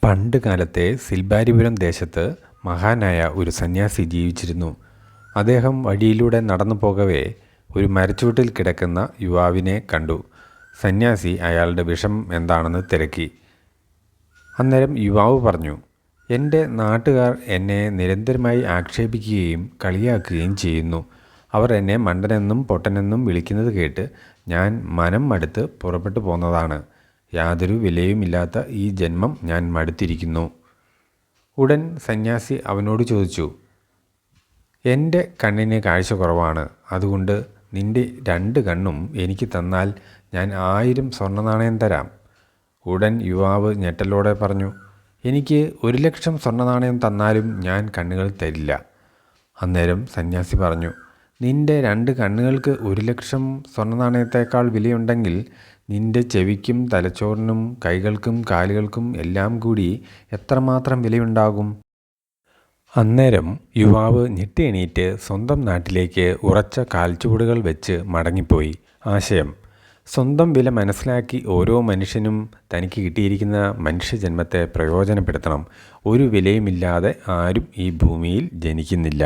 പണ്ട് കാലത്തെ സിൽബാരിപുരം ദേശത്ത് മഹാനായ ഒരു സന്യാസി ജീവിച്ചിരുന്നു. അദ്ദേഹം വഴിയിലൂടെ നടന്നു പോകവേ ഒരു മരച്ചുവട്ടിൽ കിടക്കുന്ന യുവാവിനെ കണ്ടു. സന്യാസി അയാളുടെ വിഷമം എന്താണെന്ന് തിരക്കി. അന്നേരം യുവാവ് പറഞ്ഞു, എൻ്റെ നാട്ടുകാർ എന്നെ നിരന്തരമായി ആക്ഷേപിക്കുകയും കളിയാക്കുകയും ചെയ്യുന്നു. അവർ എന്നെ മണ്ടനെന്നും പൊട്ടനെന്നും വിളിക്കുന്നത് കേട്ട് ഞാൻ മനം മടുത്ത് പുറപ്പെട്ടു പോന്നതാണ്. യാതൊരു വിലയുമില്ലാത്ത ഈ ജന്മം ഞാൻ മടുത്തിരിക്കുന്നു. ഉടൻ സന്യാസി അവനോട് ചോദിച്ചു, എൻ്റെ കണ്ണിന് കാഴ്ച കുറവാണ്. അതുകൊണ്ട് നിൻ്റെ 2 കണ്ണും എനിക്ക് തന്നാൽ ഞാൻ 1000 സ്വർണ്ണനാണയം തരാം. ഉടൻ യുവാവ് ഞെട്ടലോടെ പറഞ്ഞു, എനിക്ക് 1,00,000 സ്വർണ്ണനാണയം തന്നാലും ഞാൻ കണ്ണുകൾ തരില്ല. അന്നേരം സന്യാസി പറഞ്ഞു, നിൻ്റെ 2 കണ്ണുകൾക്ക് 1,00,000 സ്വർണ്ണനാണയത്തേക്കാൾ വിലയുണ്ടെങ്കിൽ നിൻ്റെ ചെവിക്കും തലച്ചോറിനും കൈകൾക്കും കാലുകൾക്കും എല്ലാം കൂടി എത്രമാത്രം വിലയുണ്ടാകും? അന്നേരം യുവാവ് ഞെട്ടി എണീറ്റ് സ്വന്തം നാട്ടിലേക്ക് ഉറച്ച കാൽച്ചുവടുകൾ വെച്ച് മടങ്ങിപ്പോയി. ആശയം: സ്വന്തം വില മനസ്സിലാക്കി ഓരോ മനുഷ്യനും തനിക്ക് കിട്ടിയിരിക്കുന്ന മനുഷ്യജന്മത്തെ പ്രയോജനപ്പെടുത്തണം. ഒരു വിലയുമില്ലാതെ ആരും ഈ ഭൂമിയിൽ ജനിക്കുന്നില്ല.